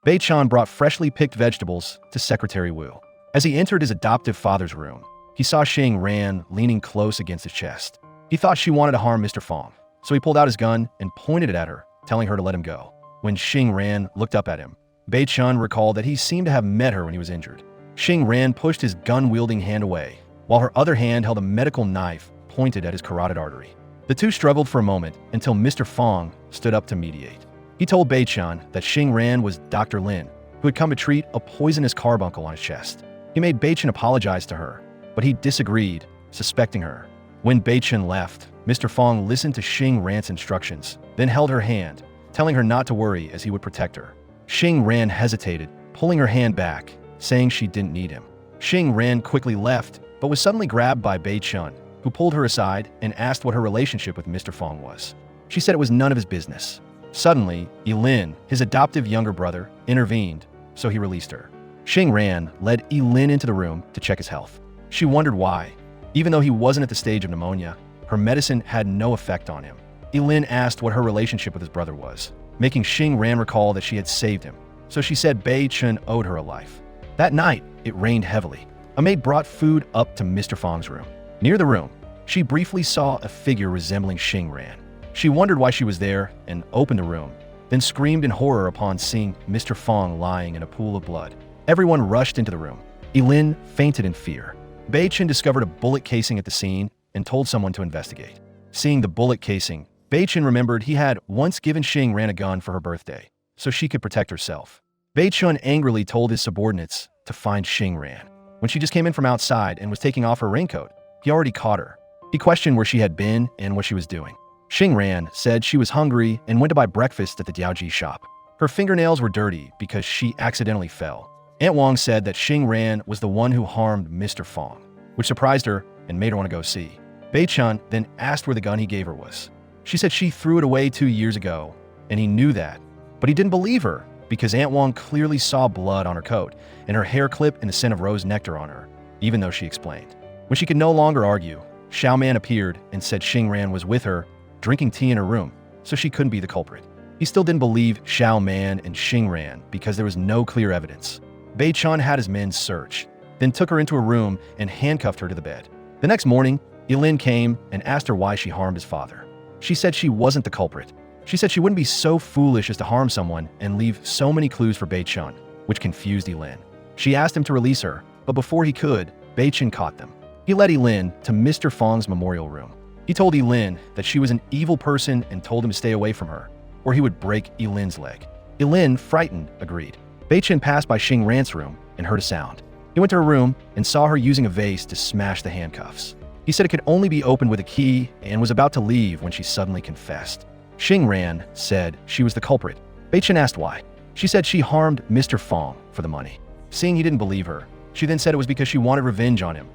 Bei Chan brought freshly picked vegetables to Secretary Wu. As he entered his adoptive father's room, he saw Xing Ran leaning close against his chest. He thought she wanted to harm Mr. Fong, so he pulled out his gun and pointed it at her, telling her to let him go. When Xing Ran looked up at him, Bei Chan recalled that he seemed to have met her when he was injured. Xing Ran pushed his gun-wielding hand away, while her other hand held a medical knife pointed at his carotid artery. The two struggled for a moment until Mr. Fong stood up to mediate. He told Bei Chan that Xing Ran was Dr. Lin, who had come to treat a poisonous carbuncle on his chest. He made Bei Chan apologize to her, but he disagreed, suspecting her. When Bei Chan left, Mr. Fong listened to Xing Ran's instructions, then held her hand, telling her not to worry as he would protect her. Xing Ran hesitated, pulling her hand back, saying she didn't need him. Xing Ran quickly left, but was suddenly grabbed by Bei Chan, who pulled her aside and asked what her relationship with Mr. Fong was. She said it was none of his business. Suddenly, Yilin, his adoptive younger brother, intervened, so he released her. Xing Ran led Yilin into the room to check his health. She wondered why. Even though he wasn't at the stage of pneumonia, her medicine had no effect on him. Yilin asked what her relationship with his brother was, making Xing Ran recall that she had saved him, so she said Bei Chan owed her a life. That night, it rained heavily. A maid brought food up to Mr. Fong's room. Near the room, she briefly saw a figure resembling Xing Ran. She wondered why she was there and opened the room, then screamed in horror upon seeing Mr. Fong lying in a pool of blood. Everyone rushed into the room. Yilin fainted in fear. Bei Chan discovered a bullet casing at the scene and told someone to investigate. Seeing the bullet casing, Bei Chan remembered he had once given Xing Ran a gun for her birthday, so she could protect herself. Bei Chan angrily told his subordinates to find Xing Ran. When she just came in from outside and was taking off her raincoat, he already caught her. He questioned where she had been and what she was doing. Xing Ran said she was hungry and went to buy breakfast at the Diaoji shop. Her fingernails were dirty because she accidentally fell. Aunt Wang said that Xing Ran was the one who harmed Mr. Fong, which surprised her and made her want to go see. Bei Chan then asked where the gun he gave her was. She said she threw it away 2 years ago, and he knew that. But he didn't believe her because Aunt Wang clearly saw blood on her coat and her hair clip and the scent of rose nectar on her, even though she explained. When she could no longer argue, Xiao Man appeared and said Xing Ran was with her, drinking tea in her room, so she couldn't be the culprit. He still didn't believe Xiao Man and Xing Ran because there was no clear evidence. Bei Chan had his men search, then took her into a room and handcuffed her to the bed. The next morning, Yilin came and asked her why she harmed his father. She said she wasn't the culprit. She said she wouldn't be so foolish as to harm someone and leave so many clues for Bei Chan, which confused Yilin. She asked him to release her, but before he could, Bei Chan caught them. He led Yilin to Mr. Fong's memorial room. He told Yilin that she was an evil person and told him to stay away from her, or he would break Yilin's leg. Yilin, frightened, agreed. Bei Chan passed by Xing Ran's room and heard a sound. He went to her room and saw her using a vase to smash the handcuffs. He said it could only be opened with a key and was about to leave when she suddenly confessed. Xing Ran said she was the culprit. Bei Chan asked why. She said she harmed Mr. Fong for the money. Seeing he didn't believe her, she then said it was because she wanted revenge on him.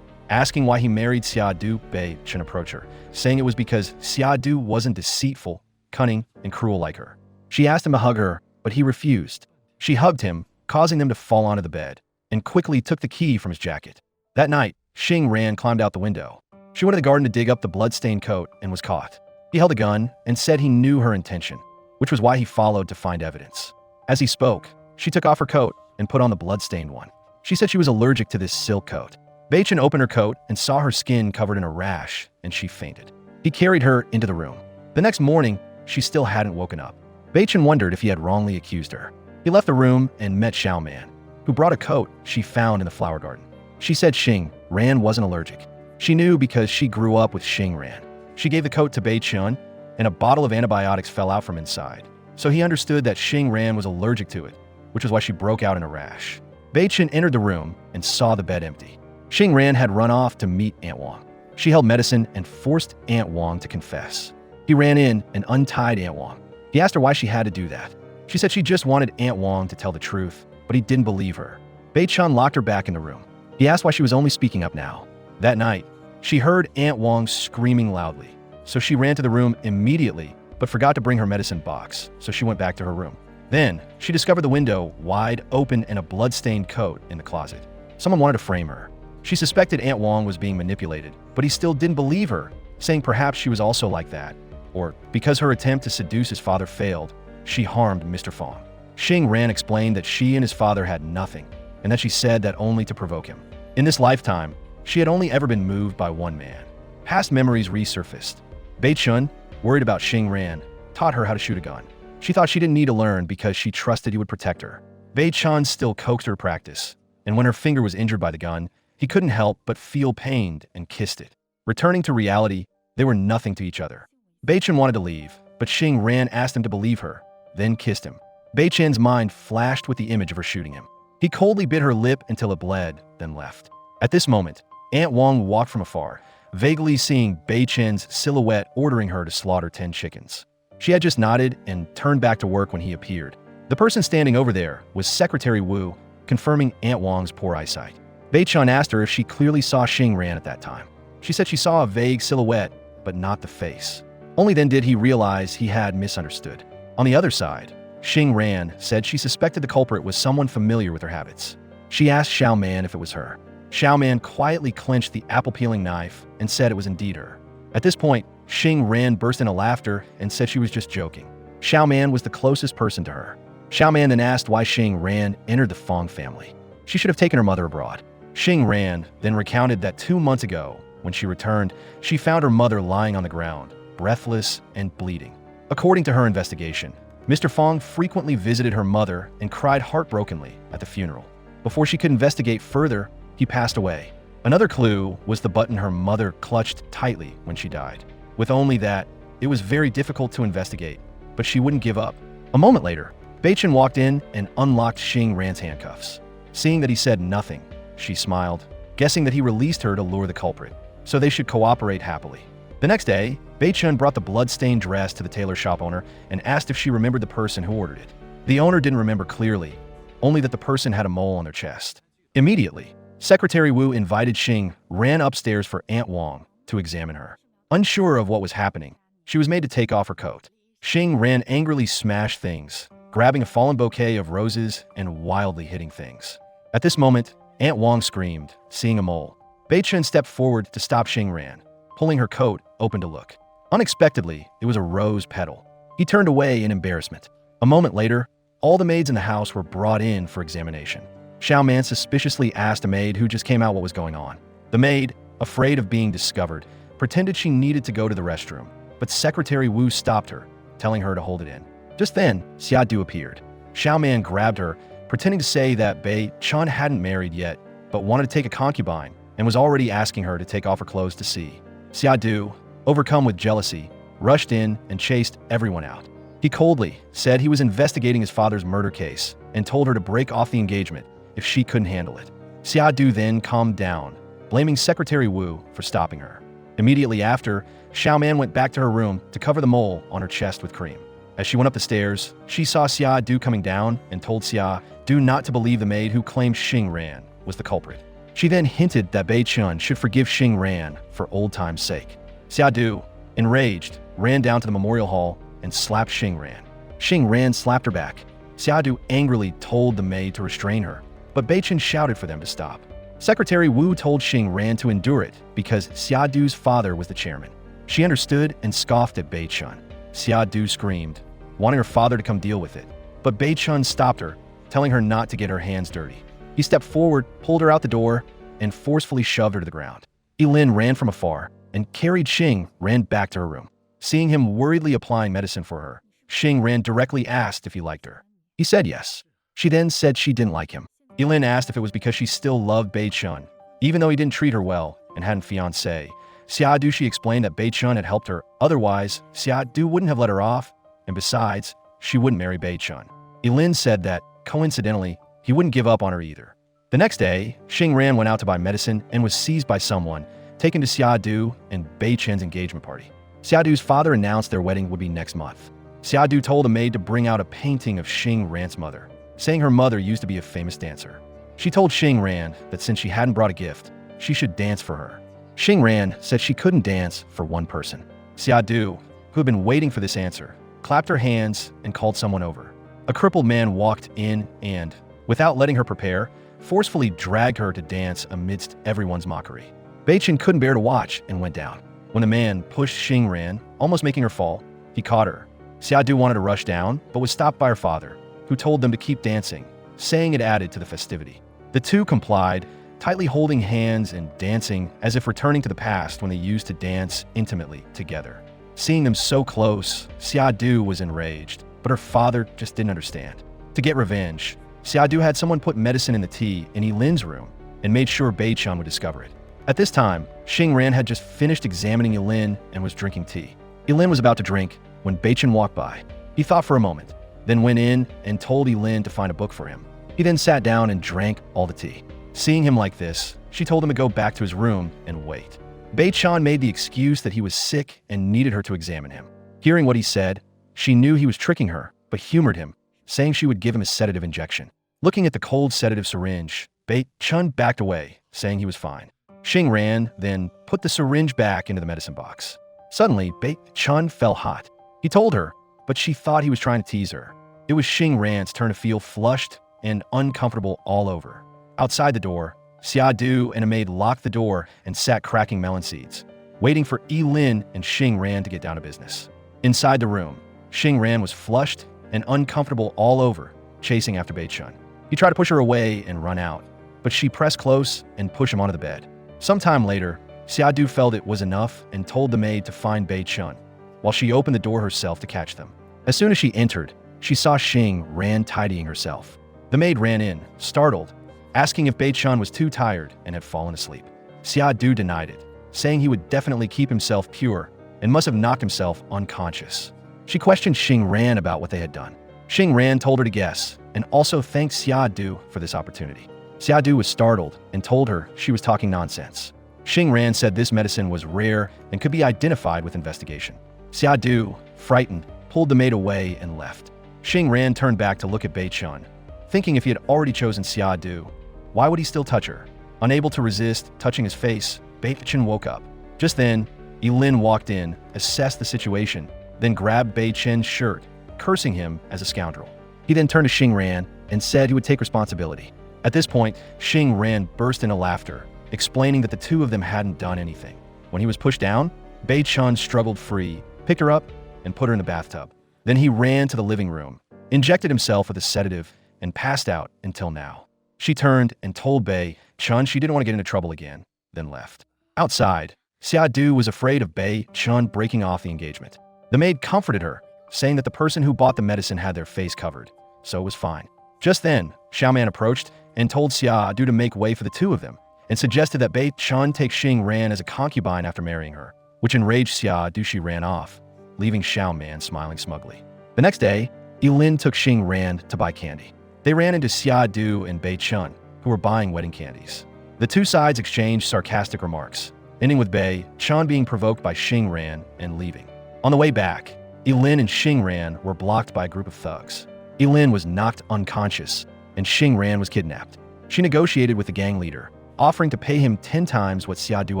Asking why he married Xiadu, Bei Chan approached her, saying it was because Xiadu wasn't deceitful, cunning, and cruel like her. She asked him to hug her, but he refused. She hugged him, causing them to fall onto the bed, and quickly took the key from his jacket. That night, Xing Ran climbed out the window. She went to the garden to dig up the blood-stained coat and was caught. He held a gun and said he knew her intention, which was why he followed to find evidence. As he spoke, she took off her coat and put on the blood-stained one. She said she was allergic to this silk coat. Bei Chan opened her coat and saw her skin covered in a rash, and she fainted. He carried her into the room. The next morning, she still hadn't woken up. Bei Chan wondered if he had wrongly accused her. He left the room and met Xiao Man, who brought a coat she found in the flower garden. She said Xing Ran wasn't allergic. She knew because she grew up with Xing Ran. She gave the coat to Bei Chan, and a bottle of antibiotics fell out from inside. So he understood that Xing Ran was allergic to it, which was why she broke out in a rash. Bei Chan entered the room and saw the bed empty. Xing Ran had run off to meet Aunt Wang. She held medicine and forced Aunt Wang to confess. He ran in and untied Aunt Wang. He asked her why she had to do that. She said she just wanted Aunt Wang to tell the truth, but he didn't believe her. Bei Chan locked her back in the room. He asked why she was only speaking up now. That night, she heard Aunt Wang screaming loudly, so she ran to the room immediately, but forgot to bring her medicine box, so she went back to her room. Then, she discovered the window wide open and a blood-stained coat in the closet. Someone wanted to frame her. She suspected Aunt Wang was being manipulated, but he still didn't believe her, saying perhaps she was also like that, or because her attempt to seduce his father failed, she harmed Mr. Fong. Xing Ran explained that she and his father had nothing, and that she said that only to provoke him. In this lifetime, she had only ever been moved by one man. Past memories resurfaced. Bei Chun, worried about Xing Ran, taught her how to shoot a gun. She thought she didn't need to learn because she trusted he would protect her. Bei Chun still coaxed her to practice, and when her finger was injured by the gun, he couldn't help but feel pained and kissed it. Returning to reality, they were nothing to each other. Bei Chun wanted to leave, but Xing Ran asked him to believe her, then kissed him. Bei Chun's mind flashed with the image of her shooting him. He coldly bit her lip until it bled, then left. At this moment, Aunt Wang walked from afar, vaguely seeing Bei Chun's silhouette ordering her to slaughter 10 chickens. She had just nodded and turned back to work when he appeared. The person standing over there was Secretary Wu, confirming Aunt Wang's poor eyesight. Bei Chun asked her if she clearly saw Xing Ran at that time. She said she saw a vague silhouette, but not the face. Only then did he realize he had misunderstood. On the other side, Xing Ran said she suspected the culprit was someone familiar with her habits. She asked Xiao Man if it was her. Xiao Man quietly clenched the apple-peeling knife and said it was indeed her. At this point, Xing Ran burst into laughter and said she was just joking. Xiao Man was the closest person to her. Xiao Man then asked why Xing Ran entered the Fong family. She should have taken her mother abroad. Xing Ran then recounted that 2 months ago, when she returned, she found her mother lying on the ground, breathless and bleeding. According to her investigation, Mr. Fong frequently visited her mother and cried heartbrokenly at the funeral. Before she could investigate further, he passed away. Another clue was the button her mother clutched tightly when she died. With only that, it was very difficult to investigate, but she wouldn't give up. A moment later, Bei Chun walked in and unlocked Xing Ran's handcuffs. Seeing that he said nothing, she smiled, guessing that he released her to lure the culprit, so they should cooperate happily. The next day, Bei Chun brought the blood-stained dress to the tailor shop owner and asked if she remembered the person who ordered it. The owner didn't remember clearly, only that the person had a mole on their chest. Immediately, Secretary Wu invited Xing Ran upstairs for Aunt Wang to examine her. Unsure of what was happening, she was made to take off her coat. Xing Ran angrily smashed things, grabbing a fallen bouquet of roses and wildly hitting things. At this moment, Aunt Wang screamed, seeing a mole. Bei Chun stepped forward to stop Xing Ran, pulling her coat open to look. Unexpectedly, it was a rose petal. He turned away in embarrassment. A moment later, all the maids in the house were brought in for examination. Xiao Man suspiciously asked a maid who just came out what was going on. The maid, afraid of being discovered, pretended she needed to go to the restroom, but Secretary Wu stopped her, telling her to hold it in. Just then, Xia Du appeared. Xiao Man grabbed her, pretending to say that Bei Chun hadn't married yet, but wanted to take a concubine, and was already asking her to take off her clothes to see. Xia Du, overcome with jealousy, rushed in and chased everyone out. He coldly said he was investigating his father's murder case and told her to break off the engagement if she couldn't handle it. Xia Du then calmed down, blaming Secretary Wu for stopping her. Immediately after, Xiao Man went back to her room to cover the mole on her chest with cream. As she went up the stairs, she saw Xia Du coming down and told Xia Du not to believe the maid who claimed Xing Ran was the culprit. She then hinted that Bei Chun should forgive Xing Ran for old time's sake. Xia Du, enraged, ran down to the memorial hall and slapped Xing Ran. Xing Ran slapped her back. Xia Du angrily told the maid to restrain her, but Bei Chun shouted for them to stop. Secretary Wu told Xing Ran to endure it because Xia Du's father was the chairman. She understood and scoffed at Bei Chun. Xia Du screamed, wanting her father to come deal with it, but Bei Chun stopped her, telling her not to get her hands dirty. He stepped forward, pulled her out the door, and forcefully shoved her to the ground. Yilin ran from afar and carried Xing Ran back to her room. Seeing him worriedly applying medicine for her, Xing Ran directly asked if he liked her. He said yes. She then said she didn't like him. Yilin asked if it was because she still loved Bei Chun, even though he didn't treat her well and hadn't fiancé. Xia Du explained that Bei Chun had helped her, otherwise Xia Du wouldn't have let her off, and besides, she wouldn't marry Bei Chun. Yilin said that, coincidentally, he wouldn't give up on her either. The next day, Xing Ran went out to buy medicine and was seized by someone, taken to Xia Du and Bei Chun's engagement party. Xia Du's father announced their wedding would be next month. Xia Du told a maid to bring out a painting of Xing Ran's mother, saying her mother used to be a famous dancer. She told Xing Ran that since she hadn't brought a gift, she should dance for her. Xing Ran said she couldn't dance for one person. Xia Du, who had been waiting for this answer, clapped her hands and called someone over. A crippled man walked in and, without letting her prepare, forcefully dragged her to dance amidst everyone's mockery. Bei Chun couldn't bear to watch and went down. When the man pushed Xing Ran, almost making her fall, he caught her. Xia Du wanted to rush down, but was stopped by her father, who told them to keep dancing, saying it added to the festivity. The two complied, tightly holding hands and dancing as if returning to the past when they used to dance intimately together. Seeing them so close, Xiadu was enraged, but her father just didn't understand. To get revenge, Xiadu had someone put medicine in the tea in Yilin's room and made sure Bei-chun would discover it. At this time, Xing-ran had just finished examining Yilin and was drinking tea. Yilin was about to drink when Bei-chun walked by. He thought for a moment, then went in and told Yilin to find a book for him. He then sat down and drank all the tea. Seeing him like this, she told him to go back to his room and wait. Bei-chun made the excuse that he was sick and needed her to examine him. Hearing what he said, she knew he was tricking her, but humored him, saying she would give him a sedative injection. Looking at the cold sedative syringe, Bei-chun backed away, saying he was fine. Xing-ran then put the syringe back into the medicine box. Suddenly, Bei-chun felt hot. He told her, but she thought he was trying to tease her. It was Xing-ran's turn to feel flushed and uncomfortable all over. Outside the door, Xiadu and a maid locked the door and sat cracking melon seeds, waiting for Yilin and Xing-ran to get down to business. Inside the room, Xing-ran was flushed and uncomfortable all over, chasing after Bei-chun. He tried to push her away and run out, but she pressed close and pushed him onto the bed. Sometime later, Xiadu felt it was enough and told the maid to find Bei-chun, while she opened the door herself to catch them. As soon as she entered, she saw Xing-ran tidying herself. The maid ran in, startled, asking if Bei-chun was too tired and had fallen asleep. Xiadu denied it, saying he would definitely keep himself pure and must have knocked himself unconscious. She questioned Xing-ran about what they had done. Xing-ran told her to guess and also thanked Xiadu for this opportunity. Xiadu was startled and told her she was talking nonsense. Xing-ran said this medicine was rare and could be identified with investigation. Xiadu, frightened, pulled the maid away and left. Xing-ran turned back to look at Bei-chun, thinking if he had already chosen Xiadu, why would he still touch her? Unable to resist touching his face, Bei-chun woke up. Just then, Yilin walked in, assessed the situation, then grabbed Bei-chun's shirt, cursing him as a scoundrel. He then turned to Xing-ran and said he would take responsibility. At this point, Xing-ran burst into laughter, explaining that the two of them hadn't done anything. When he was pushed down, Bei-chun struggled free, picked her up, and put her in the bathtub. Then he ran to the living room, injected himself with a sedative, and passed out until now. She turned and told Bei-chun she didn't want to get into trouble again, then left. Outside, Xiadu was afraid of Bei-chun breaking off the engagement. The maid comforted her, saying that the person who bought the medicine had their face covered, so it was fine. Just then, Xiaoman approached and told Xiadu to make way for the two of them, and suggested that Bei-chun take Xing-ran as a concubine after marrying her, which enraged Xiadu. She ran off, leaving Xiaoman smiling smugly. The next day, Yilin took Xing-ran to buy candy. They ran into Xiadu and Bei-chun, who were buying wedding candies. The two sides exchanged sarcastic remarks, ending with Bei-chun being provoked by Xing-ran and leaving. On the way back, Yilin and Xing-ran were blocked by a group of thugs. Yilin was knocked unconscious, and Xing-ran was kidnapped. She negotiated with the gang leader, offering to pay him 10 times what Xiadu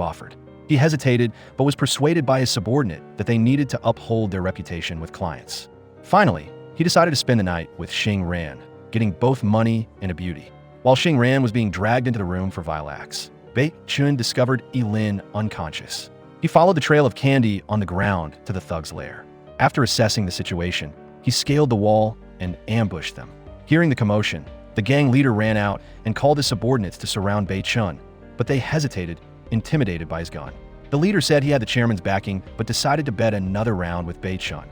offered. He hesitated, but was persuaded by his subordinate that they needed to uphold their reputation with clients. Finally, he decided to spend the night with Xing-ran, getting both money and a beauty. While Xing-ran was being dragged into the room for vile acts, Bei-chun discovered Yilin unconscious. He followed the trail of candy on the ground to the thug's lair. After assessing the situation, he scaled the wall and ambushed them. Hearing the commotion, the gang leader ran out and called his subordinates to surround Bei-chun, but they hesitated, intimidated by his gun. The leader said he had the chairman's backing, but decided to bet another round with Bei-chun.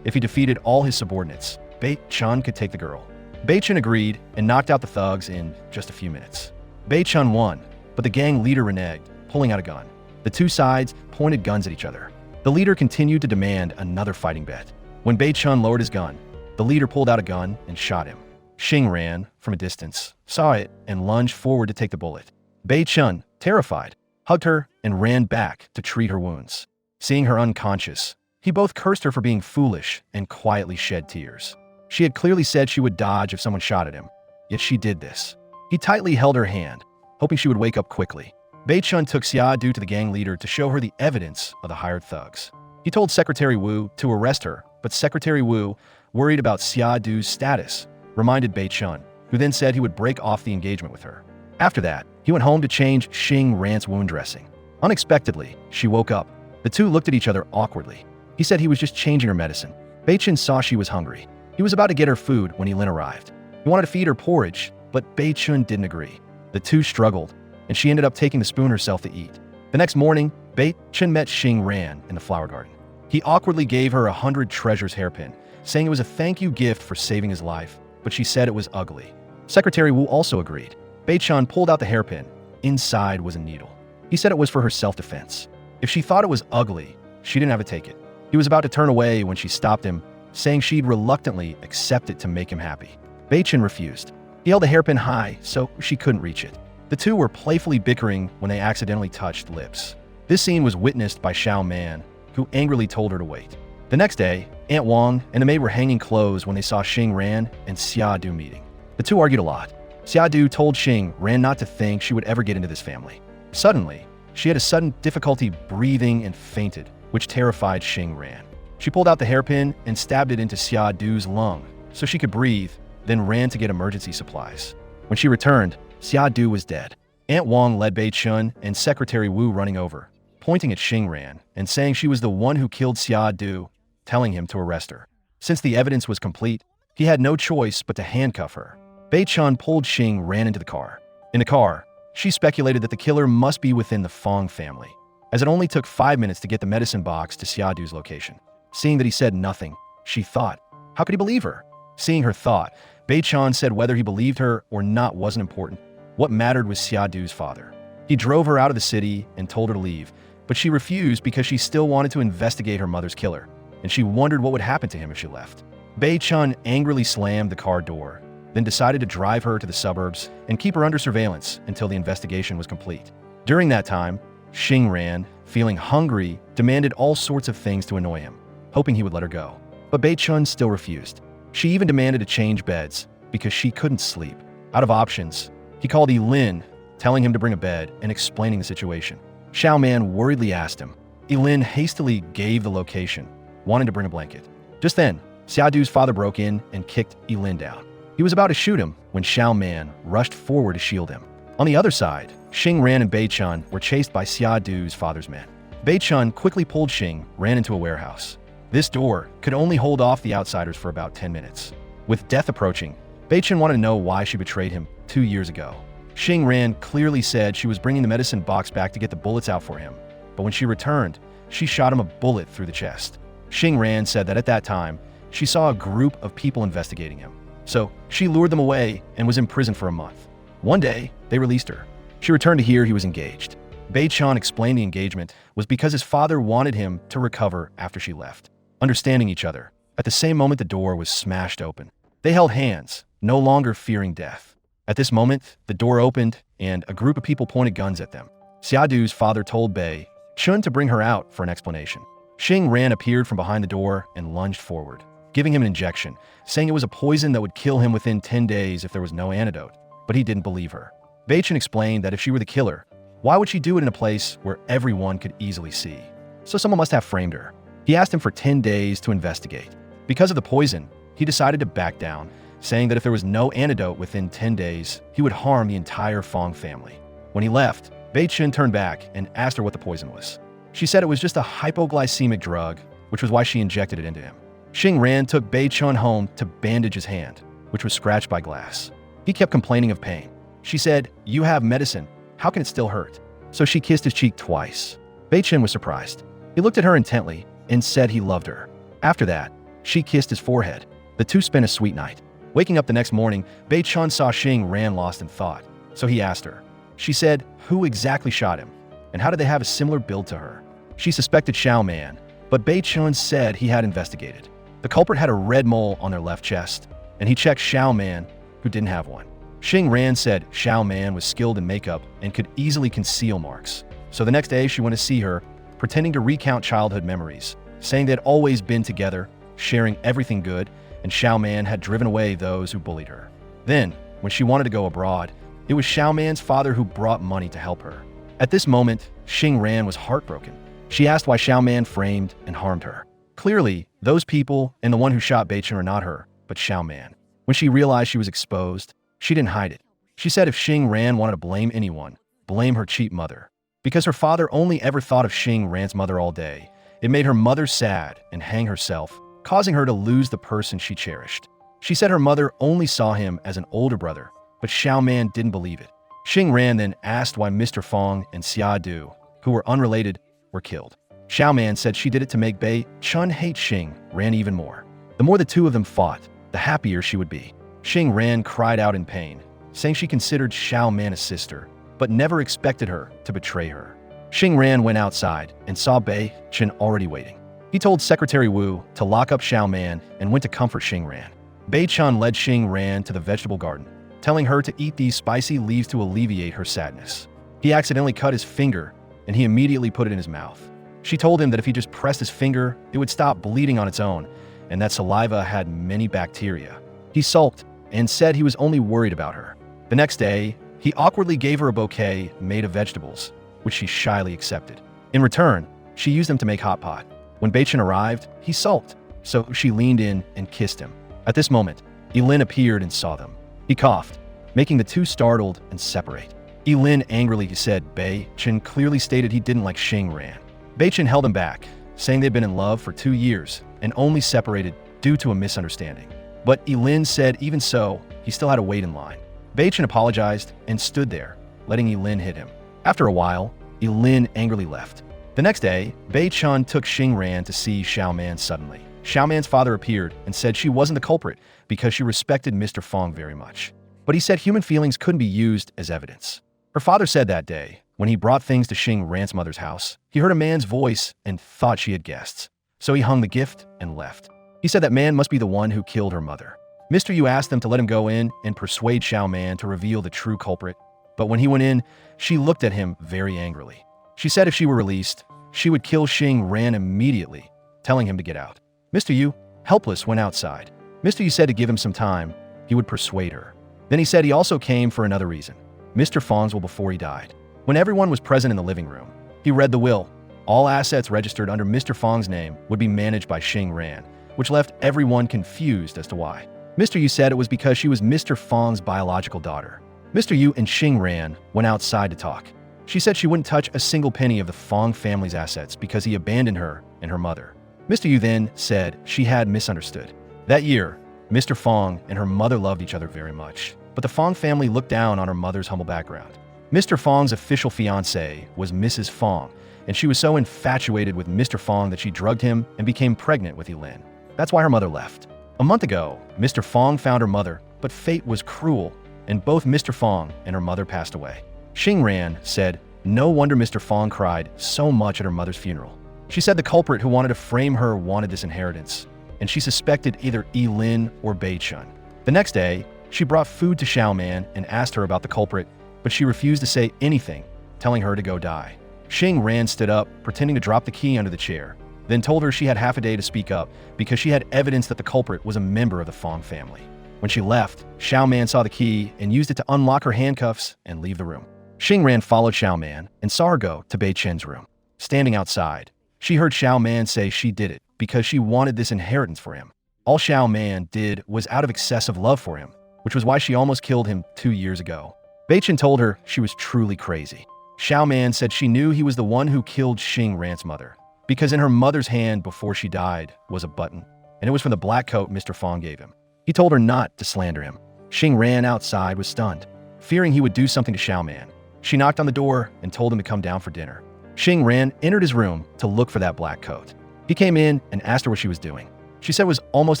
If he defeated all his subordinates, Bei-chun could take the girl. Bei-chun agreed and knocked out the thugs in just a few minutes. Bei-chun won, but the gang leader reneged, pulling out a gun. The two sides pointed guns at each other. The leader continued to demand another fighting bet. When Bei-chun lowered his gun, the leader pulled out a gun and shot him. Xing-ran, from a distance, saw it and lunged forward to take the bullet. Bei-chun, terrified, hugged her and ran back to treat her wounds. Seeing her unconscious, he both cursed her for being foolish and quietly shed tears. She had clearly said she would dodge if someone shot at him, yet she did this. He tightly held her hand, hoping she would wake up quickly. Bei-chun took Xiadu to the gang leader to show her the evidence of the hired thugs. He told Secretary Wu to arrest her, but Secretary Wu, worried about Xiadu's status, reminded Bei-chun, who then said he would break off the engagement with her. After that, he went home to change Xing-ran's wound dressing. Unexpectedly, she woke up. The two looked at each other awkwardly. He said he was just changing her medicine. Bei-chun saw she was hungry. He was about to get her food when Elin arrived. He wanted to feed her porridge, but Bei Chun didn't agree. The two struggled, and she ended up taking the spoon herself to eat. The next morning, Bei Chun met Xing Ran in the flower garden. He awkwardly gave her 100 treasures hairpin, saying it was a thank you gift for saving his life, but she said it was ugly. Secretary Wu also agreed. Bei Chun pulled out the hairpin. Inside was a needle. He said it was for her self-defense. If she thought it was ugly, she didn't have to take it. He was about to turn away when she stopped him, saying she'd reluctantly accept it to make him happy. Bei Chun refused. He held the hairpin high, so she couldn't reach it. The two were playfully bickering when they accidentally touched lips. This scene was witnessed by Xiao Man, who angrily told her to wait. The next day, Aunt Wang and the maid were hanging clothes when they saw Xing Ran and Xia Du meeting. The two argued a lot. Xia Du told Xing Ran not to think she would ever get into this family. Suddenly, she had a sudden difficulty breathing and fainted, which terrified Xing Ran. She pulled out the hairpin and stabbed it into Xia Du's lung so she could breathe, then ran to get emergency supplies. When she returned, Xia Du was dead. Aunt Wang led Bei Chun and Secretary Wu running over, pointing at Xing Ran and saying she was the one who killed Xia Du, telling him to arrest her. Since the evidence was complete, he had no choice but to handcuff her. Bei Chun pulled Xing Ran into the car. In the car, she speculated that the killer must be within the Fong family, as it only took 5 minutes to get the medicine box to Xia Du's location. Seeing that he said nothing, she thought, how could he believe her? Seeing her thought, Bei Chun said whether he believed her or not wasn't important. What mattered was Xia Du's father. He drove her out of the city and told her to leave, but she refused because she still wanted to investigate her mother's killer, and she wondered what would happen to him if she left. Bei Chun angrily slammed the car door, then decided to drive her to the suburbs and keep her under surveillance until the investigation was complete. During that time, Xing Ran, feeling hungry, demanded all sorts of things to annoy him, hoping he would let her go. But Bei Chun still refused. She even demanded to change beds because she couldn't sleep. Out of options, he called Elin, telling him to bring a bed and explaining the situation. Xiao Man worriedly asked him. Elin hastily gave the location, wanting to bring a blanket. Just then, Xia Du's father broke in and kicked Elin down. He was about to shoot him when Xiao Man rushed forward to shield him. On the other side, Xing Ran and Bei Chun were chased by Xia Du's father's men. Bei Chun quickly pulled Xing Ran into a warehouse. This door could only hold off the outsiders for about 10 minutes. With death approaching, Bei Chun wanted to know why she betrayed him 2 years ago. Xing Ran clearly said she was bringing the medicine box back to get the bullets out for him, but when she returned, she shot him a bullet through the chest. Xing Ran said that at that time, she saw a group of people investigating him, so she lured them away and was imprisoned for a month. One day, they released her. She returned to hear he was engaged. Bei Chun explained the engagement was because his father wanted him to recover after she left. Understanding each other, at the same moment the door was smashed open. They held hands, no longer fearing death. At this moment, the door opened and a group of people pointed guns at them. Xia Du's father told Bei Chun to bring her out for an explanation. Xing Ran appeared from behind the door and lunged forward, giving him an injection, saying it was a poison that would kill him within 10 days if there was no antidote, but he didn't believe her. Bei Chun explained that if she were the killer, why would she do it in a place where everyone could easily see? So someone must have framed her. He asked him for 10 days to investigate. Because of the poison, he decided to back down, saying that if there was no antidote within 10 days, he would harm the entire Fong family. When he left, Bei Chun turned back and asked her what the poison was. She said it was just a hypoglycemic drug, which was why she injected it into him. Xing Ran took Bei Chun home to bandage his hand, which was scratched by glass. He kept complaining of pain. She said, "You have medicine. How can it still hurt?" So she kissed his cheek twice. Bei Chun was surprised. He looked at her intently and said he loved her. After that, she kissed his forehead. The two spent a sweet night. Waking up the next morning, Bei Chun saw Xing Ran lost in thought, so he asked her. She said who exactly shot him, and how did they have a similar build to her. She suspected Xiao Man, but Bei Chun said he had investigated. The culprit had a red mole on their left chest, and he checked Xiao Man, who didn't have one. Xing Ran said Xiao Man was skilled in makeup and could easily conceal marks. So the next day she went to see her, pretending to recount childhood memories, saying they'd always been together, sharing everything good, and Xiao Man had driven away those who bullied her. Then, when she wanted to go abroad, it was Xiao Man's father who brought money to help her. At this moment, Xing Ran was heartbroken. She asked why Xiao Man framed and harmed her. Clearly, those people and the one who shot Bei Chun are not her, but Xiao Man. When she realized she was exposed, she didn't hide it. She said if Xing Ran wanted to blame anyone, blame her cheap mother. Because her father only ever thought of Xing Ran's mother all day, it made her mother sad and hang herself causing her to lose the person she cherished. She said her mother only saw him as an older brother, but Xiao Man didn't believe it. Xing Ran then asked why Mr. Fong and Xia Du, who were unrelated, were killed. Xiao Man said she did it to make Bei Chun hate Xing Ran even more. The more the two of them fought, the happier she would be. Xing Ran cried out in pain, saying she considered Xiao Man a sister, but never expected her to betray her. Xing Ran went outside and saw Bei Chen already waiting. He told Secretary Wu to lock up Xiao Man and went to comfort Xing Ran. Bei Chen led Xing Ran to the vegetable garden, telling her to eat these spicy leaves to alleviate her sadness. He accidentally cut his finger, and he immediately put it in his mouth. She told him that if he just pressed his finger, it would stop bleeding on its own, and that saliva had many bacteria. He sulked and said he was only worried about her. The next day, he awkwardly gave her a bouquet made of vegetables, which she shyly accepted. In return, she used them to make hot pot. When Bei-Chen arrived, he sulked, so she leaned in and kissed him. At this moment, Yilin appeared and saw them. He coughed, making the two startled and separate. Yilin angrily said Bei-Chen clearly stated he didn't like Xing Ran. Bei-Chen held him back, saying they'd been in love for 2 years and only separated due to a misunderstanding. But Yilin said even so, he still had to wait in line. Bei-Chen apologized and stood there, letting Yilin hit him. After a while, Yilin angrily left. The next day, Bei-Chen took Xing Ran to see Xiao Man suddenly. Xiao Man's father appeared and said she wasn't the culprit because she respected Mr. Fong very much. But he said human feelings couldn't be used as evidence. Her father said that day, when he brought things to Xing Ran's mother's house, he heard a man's voice and thought she had guests. So he hung the gift and left. He said that man must be the one who killed her mother. Mr. Yu asked them to let him go in and persuade Xiao Man to reveal the true culprit. But when he went in, she looked at him very angrily. She said if she were released, she would kill Xing Ran immediately, telling him to get out. Mr. Yu, helpless, went outside. Mr. Yu said to give him some time, he would persuade her. Then he said he also came for another reason. Mr. Fong's will before he died. When everyone was present in the living room, he read the will. All assets registered under Mr. Fong's name would be managed by Xing Ran, which left everyone confused as to why. Mr. Yu said it was because she was Mr. Fong's biological daughter. Mr. Yu and Xing Ran went outside to talk. She said she wouldn't touch a single penny of the Fong family's assets because he abandoned her and her mother. Mr. Yu then said she had misunderstood. That year, Mr. Fong and her mother loved each other very much, but the Fong family looked down on her mother's humble background. Mr. Fong's official fiancée was Mrs. Fong, and she was so infatuated with Mr. Fong that she drugged him and became pregnant with Yilin. That's why her mother left. A month ago, Mr. Fong found her mother, but fate was cruel, and both Mr. Fong and her mother passed away. Xing Ran said, no wonder Mr. Fong cried so much at her mother's funeral. She said the culprit who wanted to frame her wanted this inheritance, and she suspected either Yilin or Bei-Chen. The next day, she brought food to Xiao Man and asked her about the culprit, but she refused to say anything, telling her to go die. Xing Ran stood up, pretending to drop the key under the chair, then told her she had half a day to speak up because she had evidence that the culprit was a member of the Fong family. When she left, Xiao Man saw the key and used it to unlock her handcuffs and leave the room. Xing Ran followed Xiao Man and saw her go to Bei-Chen's room. Standing outside, she heard Xiao Man say she did it because she wanted this inheritance for him. All Xiao Man did was out of excessive love for him, which was why she almost killed him 2 years ago. Bei-Chen told her she was truly crazy. Xiao Man said she knew he was the one who killed Xing Ran's mother, because in her mother's hand before she died was a button, and it was from the black coat Mr. Fong gave him. He told her not to slander him. Xing Ran outside was stunned, fearing he would do something to Xiao Man. She knocked on the door and told him to come down for dinner. Xing Ran entered his room to look for that black coat. He came in and asked her what she was doing. She said it was almost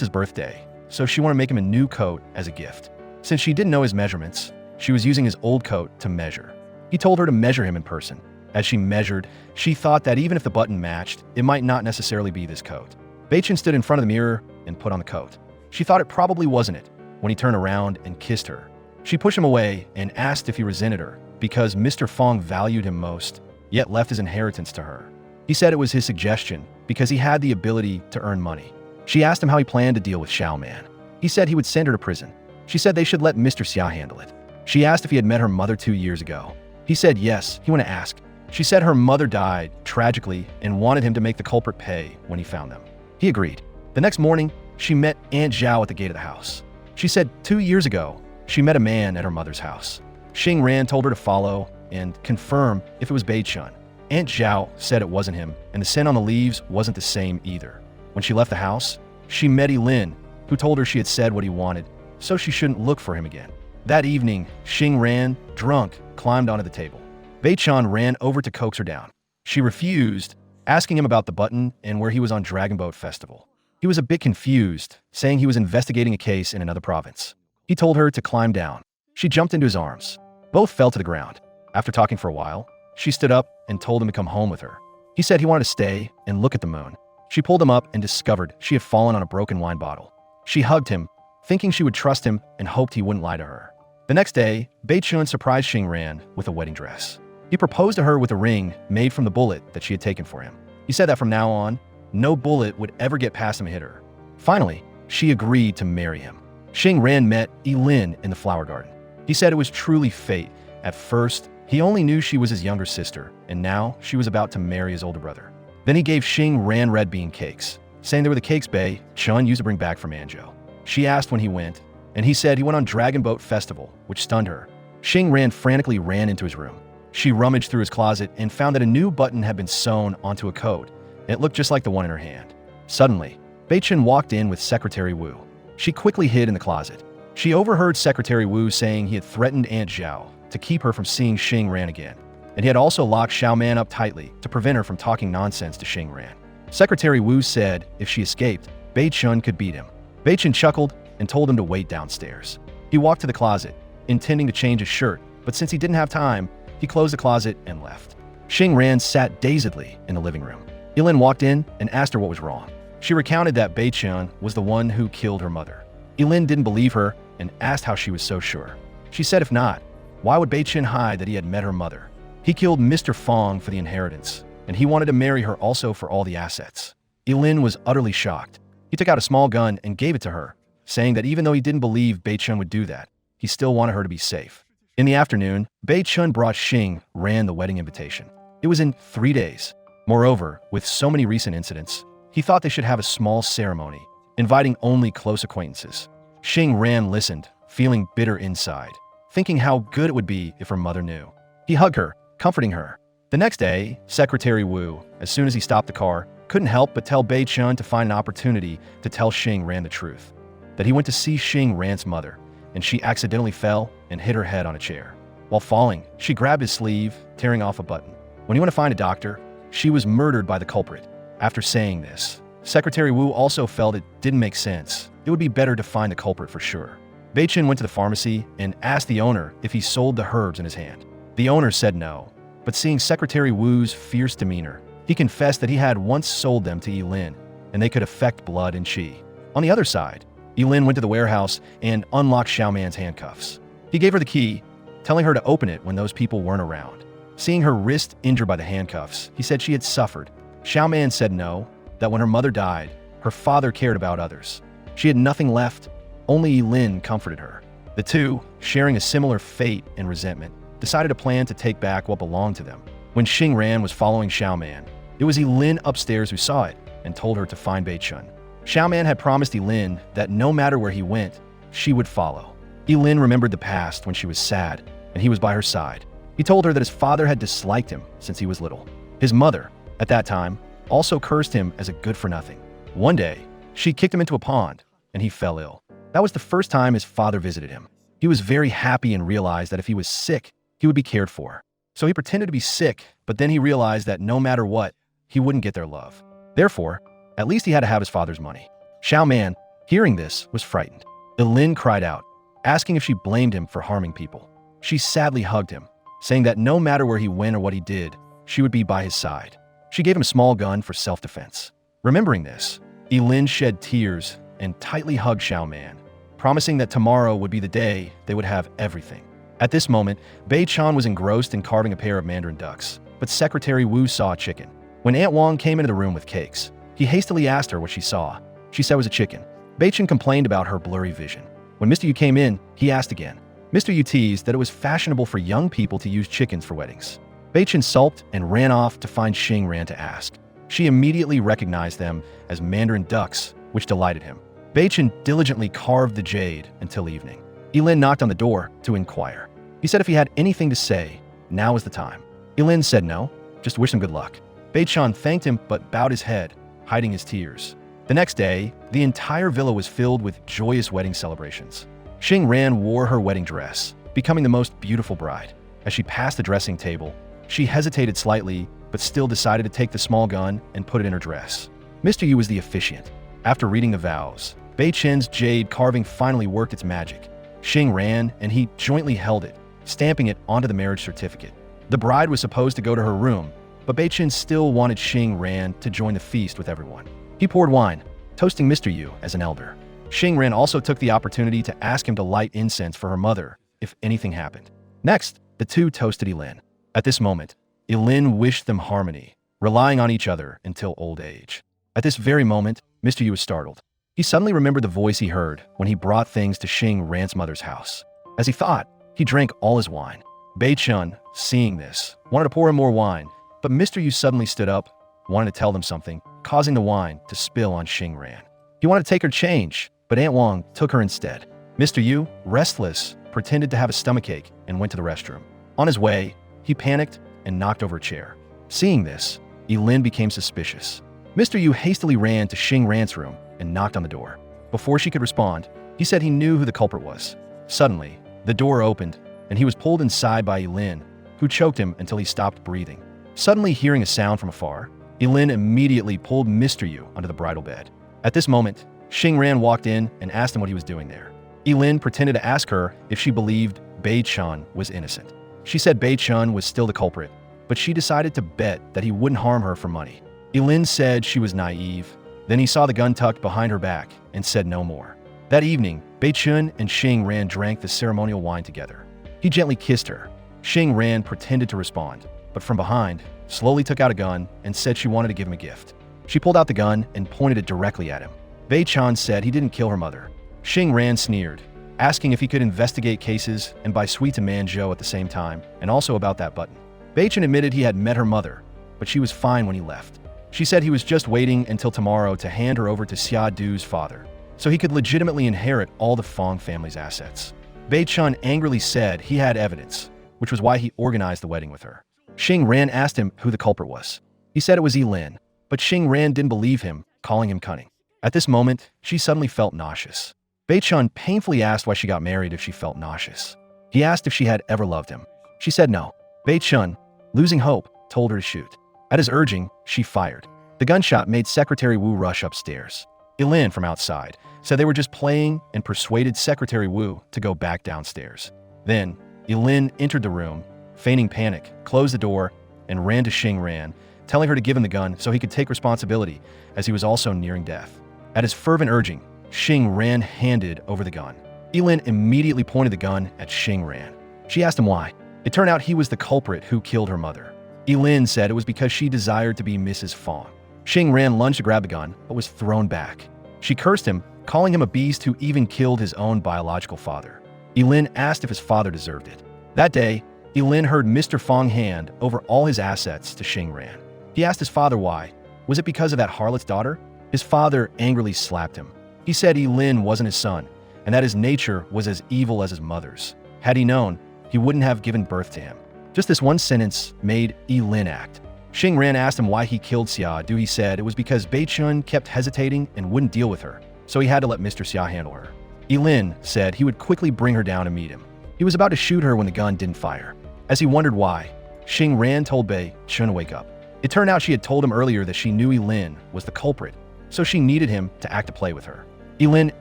his birthday, so she wanted to make him a new coat as a gift. Since she didn't know his measurements, she was using his old coat to measure. He told her to measure him in person. As she measured, she thought that even if the button matched, it might not necessarily be this coat. Bei-Chen stood in front of the mirror and put on the coat. She thought it probably wasn't it when he turned around and kissed her. She pushed him away and asked if he resented her because Mr. Fong valued him most, yet left his inheritance to her. He said it was his suggestion because he had the ability to earn money. She asked him how he planned to deal with Xiao Man. He said he would send her to prison. She said they should let Mr. Xia handle it. She asked if he had met her mother 2 years ago. He said yes, he wanted to ask. She said her mother died tragically and wanted him to make the culprit pay when he found them. He agreed. The next morning, she met Aunt Zhao at the gate of the house. She said 2 years ago, she met a man at her mother's house. Xing Ran told her to follow and confirm if it was Bei-Chen. Aunt Zhao said it wasn't him, and the scent on the leaves wasn't the same either. When she left the house, she met Lin, who told her she had said what he wanted, so she shouldn't look for him again. That evening, Xing Ran, drunk, climbed onto the table. Bei-chan ran over to coax her down. She refused, asking him about the button and where he was on Dragon Boat Festival. He was a bit confused, saying he was investigating a case in another province. He told her to climb down. She jumped into his arms. Both fell to the ground. After talking for a while, she stood up and told him to come home with her. He said he wanted to stay and look at the moon. She pulled him up and discovered she had fallen on a broken wine bottle. She hugged him, thinking she would trust him and hoped he wouldn't lie to her. The next day, Bei-chun surprised Xing Ran with a wedding dress. He proposed to her with a ring made from the bullet that she had taken for him. He said that from now on, no bullet would ever get past him and hit her. Finally, she agreed to marry him. Xing Ran met Lin in the flower garden. He said it was truly fate. At first, he only knew she was his younger sister, and now she was about to marry his older brother. Then he gave Xing Ran red bean cakes, saying they were the cakes Bei-chun used to bring back from Anzhou. She asked when he went, and he said he went on Dragon Boat Festival, which stunned her. Xing Ran frantically ran into his room. She rummaged through his closet and found that a new button had been sewn onto a coat, and it looked just like the one in her hand. Suddenly, Bei-chun walked in with Secretary Wu. She quickly hid in the closet. She overheard Secretary Wu saying he had threatened Aunt Zhao to keep her from seeing Xing Ran again, and he had also locked Xiao Man up tightly to prevent her from talking nonsense to Xing Ran. Secretary Wu said if she escaped, Bei-chun could beat him. Bei-chun chuckled and told him to wait downstairs. He walked to the closet, intending to change his shirt, but since he didn't have time, he closed the closet and left. Xing Ran sat dazedly in the living room. Lin walked in and asked her what was wrong. She recounted that Bei-chun was the one who killed her mother. Lin didn't believe her and asked how she was so sure. She said if not, why would Bei-chun hide that he had met her mother? He killed Mr. Fong for the inheritance, and he wanted to marry her also for all the assets. Lin was utterly shocked. He took out a small gun and gave it to her, saying that even though he didn't believe Bei-chun would do that, he still wanted her to be safe. In the afternoon, Bei-chun brought Xing Ran the wedding invitation. It was in 3 days. Moreover, with so many recent incidents, he thought they should have a small ceremony, inviting only close acquaintances. Xing Ran listened, feeling bitter inside, thinking how good it would be if her mother knew. He hugged her, comforting her. The next day, Secretary Wu, as soon as he stopped the car, couldn't help but tell Bei-chun to find an opportunity to tell Xing Ran the truth, that he went to see Xing Ran's mother, and she accidentally fell and hit her head on a chair. While falling, she grabbed his sleeve, tearing off a button. When he went to find a doctor, she was murdered by the culprit. After saying this, Secretary Wu also felt it didn't make sense. It would be better to find the culprit for sure. Bei-chun went to the pharmacy and asked the owner if he sold the herbs in his hand. The owner said no, but seeing Secretary Wu's fierce demeanor, he confessed that he had once sold them to Lin, and they could affect blood and qi. On the other side, Lin went to the warehouse and unlocked Xiao Man's handcuffs. He gave her the key, telling her to open it when those people weren't around. Seeing her wrist injured by the handcuffs, he said she had suffered. Xiao Man said no, that when her mother died, her father cared about others. She had nothing left, only Lin comforted her. The two, sharing a similar fate and resentment, decided a plan to take back what belonged to them. When Xing Ran was following Xiao Man, it was Lin upstairs who saw it and told her to find Bei-chun. Xiao Man had promised Lin that no matter where he went, she would follow. Lin remembered the past when she was sad, and he was by her side. He told her that his father had disliked him since he was little. His mother, at that time, also cursed him as a good-for-nothing. One day, she kicked him into a pond, and he fell ill. That was the first time his father visited him. He was very happy and realized that if he was sick, he would be cared for. So he pretended to be sick, but then he realized that no matter what, he wouldn't get their love. Therefore, at least he had to have his father's money. Xiao Man, hearing this, was frightened. Lin cried out, asking if she blamed him for harming people. She sadly hugged him, saying that no matter where he went or what he did, she would be by his side. She gave him a small gun for self-defense. Remembering this, Lin shed tears and tightly hugged Xiao Man, promising that tomorrow would be the day they would have everything. At this moment, Bei-chun was engrossed in carving a pair of mandarin ducks, but Secretary Wu saw a chicken. When Aunt Wang came into the room with cakes, he hastily asked her what she saw. She said it was a chicken. Bei-chun complained about her blurry vision. When Mr. Yu came in, he asked again. Mr. Yu teased that it was fashionable for young people to use chickens for weddings. Bei-chun sulked and ran off to find Xing Ran to ask. She immediately recognized them as mandarin ducks, which delighted him. Bei-chun diligently carved the jade until evening. Lin knocked on the door to inquire. He said if he had anything to say, now was the time. Lin said no, just wish him good luck. Bei-chun thanked him but bowed his head, hiding his tears. The next day, the entire villa was filled with joyous wedding celebrations. Xing Ran wore her wedding dress, becoming the most beautiful bride. As she passed the dressing table, she hesitated slightly, but still decided to take the small gun and put it in her dress. Mr. Yu was the officiant. After reading the vows, Bei Chen's jade carving finally worked its magic. Xing Ran and he jointly held it, stamping it onto the marriage certificate. The bride was supposed to go to her room, but Bei Chen still wanted Xing Ran to join the feast with everyone. He poured wine, toasting Mr. Yu as an elder. Xing Ran also took the opportunity to ask him to light incense for her mother if anything happened. Next, the two toasted Yilin. At this moment, Yilin wished them harmony, relying on each other until old age. At this very moment, Mr. Yu was startled. He suddenly remembered the voice he heard when he brought things to Xing Ran's mother's house. As he thought, he drank all his wine. Bei Chun, seeing this, wanted to pour him more wine, but Mr. Yu suddenly stood up, wanted to tell them something, causing the wine to spill on Xing Ran. He wanted to take her change, but Aunt Wang took her instead. Mr. Yu, restless, pretended to have a stomachache and went to the restroom. On his way, he panicked and knocked over a chair. Seeing this, Yilin became suspicious. Mr. Yu hastily ran to Xing Ran's room and knocked on the door. Before she could respond, he said he knew who the culprit was. Suddenly, the door opened, and he was pulled inside by Yilin, who choked him until he stopped breathing. Suddenly hearing a sound from afar, Yilin immediately pulled Mr. Yu onto the bridal bed. At this moment, Xing Ran walked in and asked him what he was doing there. Yilin pretended to ask her if she believed Bei Chun was innocent. She said Bei Chun was still the culprit, but she decided to bet that he wouldn't harm her for money. Yilin said she was naive. Then he saw the gun tucked behind her back and said no more. That evening, Bei Chun and Xing Ran drank the ceremonial wine together. He gently kissed her. Xing Ran pretended to respond, but from behind, slowly took out a gun and said she wanted to give him a gift. She pulled out the gun and pointed it directly at him. Bei Chun said he didn't kill her mother. Xing Ran sneered, asking if he could investigate cases and buy sweets to Manzhou at the same time, and also about that button. Bei Chun admitted he had met her mother, but she was fine when he left. She said he was just waiting until tomorrow to hand her over to Xia Du's father, so he could legitimately inherit all the Fong family's assets. Bei Chun angrily said he had evidence, which was why he organized the wedding with her. Xing Ran asked him who the culprit was. He said it was Yilin, but Xing Ran didn't believe him, calling him cunning. At this moment, she suddenly felt nauseous. Bei Chun painfully asked why she got married if she felt nauseous. He asked if she had ever loved him. She said no. Bei Chun, losing hope, told her to shoot. At his urging, she fired. The gunshot made Secretary Wu rush upstairs. Yilin, from outside, said they were just playing and persuaded Secretary Wu to go back downstairs. Then, Yilin entered the room, feigning panic, closed the door, and ran to Xing Ran, telling her to give him the gun so he could take responsibility, as he was also nearing death. At his fervent urging, Xing Ran handed over the gun. Yilin immediately pointed the gun at Xing Ran. She asked him why. It turned out he was the culprit who killed her mother. Yilin said it was because she desired to be Mrs. Fong. Xing Ran lunged to grab the gun, but was thrown back. She cursed him, calling him a beast who even killed his own biological father. Yilin asked if his father deserved it. That day, Yilin heard Mr. Fong hand over all his assets to Xing Ran. He asked his father why. Was it because of that harlot's daughter? His father angrily slapped him. He said Yilin wasn't his son, and that his nature was as evil as his mother's. Had he known, he wouldn't have given birth to him. Just this one sentence made Yilin act. Xing Ran asked him why he killed Xia Du. He said it was because Bei Chun kept hesitating and wouldn't deal with her, so he had to let Mr. Xia handle her. Yilin said he would quickly bring her down to meet him. He was about to shoot her when the gun didn't fire. As he wondered why, Xing Ran told Bei Chun to wake up. It turned out she had told him earlier that she knew Yilin was the culprit, so she needed him to act a play with her. Yilin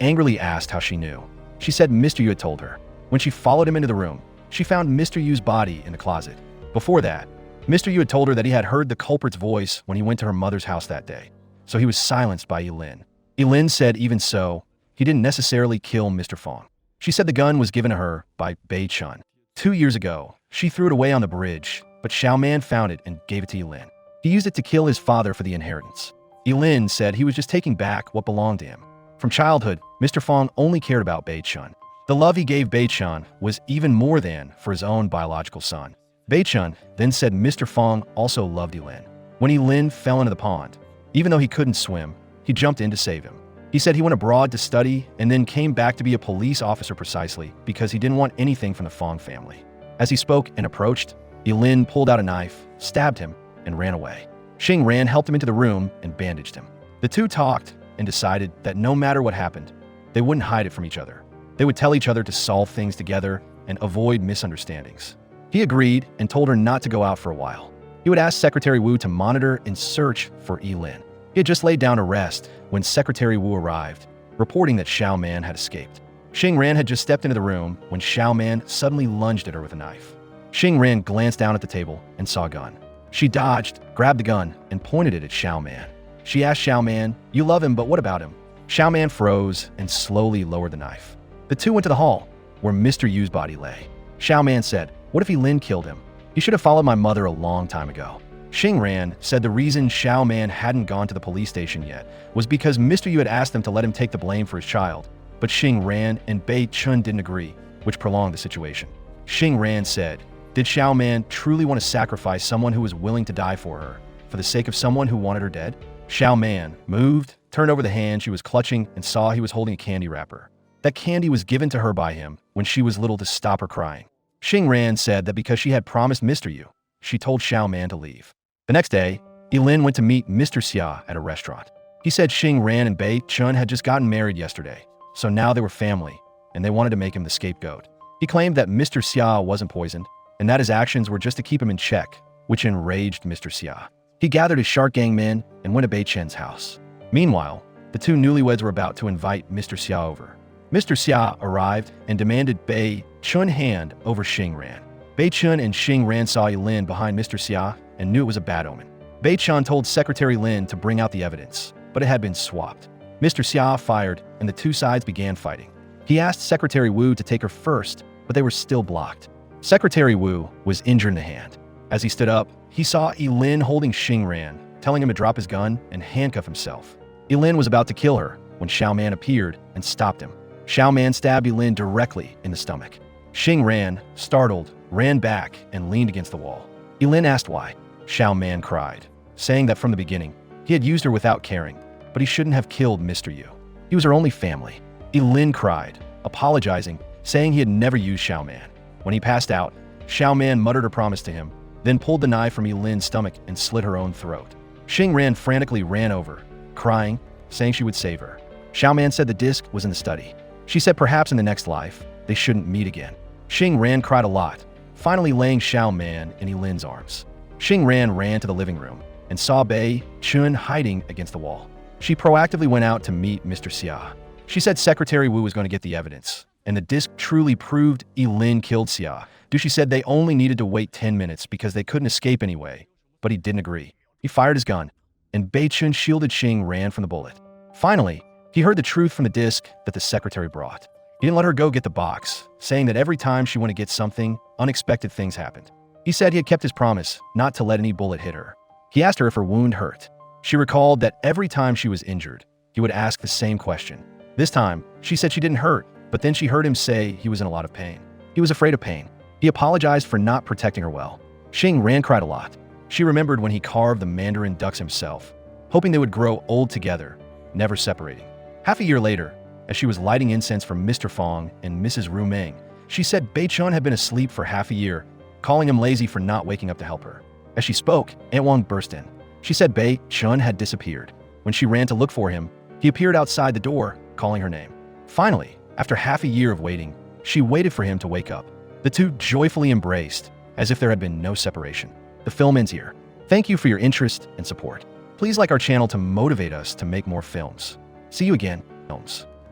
angrily asked how she knew. She said Mr. Yu had told her. When she followed him into the room, she found Mr. Yu's body in the closet. Before that, Mr. Yu had told her that he had heard the culprit's voice when he went to her mother's house that day, so he was silenced by Yilin. Yilin said even so, he didn't necessarily kill Mr. Fong. She said the gun was given to her by Bei Chun. 2 years ago, she threw it away on the bridge, but Xiao Man found it and gave it to Yilin. He used it to kill his father for the inheritance. Yilin said he was just taking back what belonged to him. From childhood, Mr. Fong only cared about Bei Chun. The love he gave Bei Chun was even more than for his own biological son. Bei Chun then said Mr. Fong also loved Yilin. When Yilin fell into the pond, even though he couldn't swim, he jumped in to save him. He said he went abroad to study and then came back to be a police officer precisely because he didn't want anything from the Fong family. As he spoke and approached, Yilin pulled out a knife, stabbed him, and ran away. Xing Ran helped him into the room and bandaged him. The two talked, and decided that no matter what happened, they wouldn't hide it from each other. They would tell each other to solve things together and avoid misunderstandings. He agreed and told her not to go out for a while. He would ask Secretary Wu to monitor and search for Lin. He had just laid down to rest when Secretary Wu arrived, reporting that Xiao Man had escaped. Xing Ran had just stepped into the room when Xiao Man suddenly lunged at her with a knife. Xing Ran glanced down at the table and saw a gun. She dodged, grabbed the gun, and pointed it at Xiao Man. She asked Xiao Man, "You love him, but what about him?" Xiao Man froze and slowly lowered the knife. The two went to the hall, where Mr. Yu's body lay. Xiao Man said, "What if Lin killed him? He should have followed my mother a long time ago." Xing Ran said the reason Xiao Man hadn't gone to the police station yet was because Mr. Yu had asked them to let him take the blame for his child, but Xing Ran and Bei Chun didn't agree, which prolonged the situation. Xing Ran said, "Did Xiao Man truly want to sacrifice someone who was willing to die for her, for the sake of someone who wanted her dead?" Xiao Man moved, turned over the hand she was clutching, and saw he was holding a candy wrapper. That candy was given to her by him when she was little to stop her crying. Xing Ran said that because she had promised Mr. Yu, she told Xiao Man to leave. The next day, Lin went to meet Mr. Xia at a restaurant. He said Xing Ran and Bei Chun had just gotten married yesterday, so now they were family, and they wanted to make him the scapegoat. He claimed that Mr. Xia wasn't poisoned, and that his actions were just to keep him in check, which enraged Mr. Xia. He gathered his Shark Gang men and went to Bei Chen's house. Meanwhile, the two newlyweds were about to invite Mr. Xia over. Mr. Xia arrived and demanded Bei Chun hand over Xing Ran. Bei Chun and Xing Ran saw Lin behind Mr. Xia and knew it was a bad omen. Bei Chun told Secretary Lin to bring out the evidence, but it had been swapped. Mr. Xia fired, and the two sides began fighting. He asked Secretary Wu to take her first, but they were still blocked. Secretary Wu was injured in the hand. As he stood up, he saw Lin holding Xing Ran, telling him to drop his gun and handcuff himself. Lin was about to kill her when Xiao Man appeared and stopped him. Xiao Man stabbed Lin directly in the stomach. Xing Ran, startled, ran back and leaned against the wall. Lin asked why. Xiao Man cried, saying that from the beginning, he had used her without caring, but he shouldn't have killed Mr. Yu. He was her only family. Lin cried, apologizing, saying he had never used Xiao Man. When he passed out, Xiao Man muttered her promise to him, then pulled the knife from Lin's stomach and slit her own throat. Xing Ran frantically ran over, crying, saying she would save her. Xiao Man said the disc was in the study. She said perhaps in the next life, they shouldn't meet again. Xing Ran cried a lot, finally laying Xiao Man in Lin's arms. Xing Ran ran to the living room and saw Bei Chun hiding against the wall. She proactively went out to meet Mr. Xia. She said Secretary Wu was going to get the evidence, and the disc truly proved Lin killed Xia. Dushi said they only needed to wait 10 minutes because they couldn't escape anyway, but he didn't agree. He fired his gun, and Bei Chun shielded Xing Ran from the bullet. Finally, he heard the truth from the disc that the secretary brought. He didn't let her go get the box, saying that every time she went to get something, unexpected things happened. He said he had kept his promise not to let any bullet hit her. He asked her if her wound hurt. She recalled that every time she was injured, he would ask the same question. This time, she said she didn't hurt, but then she heard him say he was in a lot of pain. He was afraid of pain. He apologized for not protecting her well. Xing Ran cried a lot. She remembered when he carved the mandarin ducks himself, hoping they would grow old together, never separating. Half a year later, as she was lighting incense for Mr. Fong and Mrs. Ru Meng, she said Bei Chun had been asleep for half a year, calling him lazy for not waking up to help her. As she spoke, Aunt Wang burst in. She said Bei Chun had disappeared. When she ran to look for him, he appeared outside the door, calling her name. Finally, after half a year of waiting, she waited for him to wake up. The two joyfully embraced, as if there had been no separation. The film ends here. Thank you for your interest and support. Please like our channel to motivate us to make more films. See you again, films.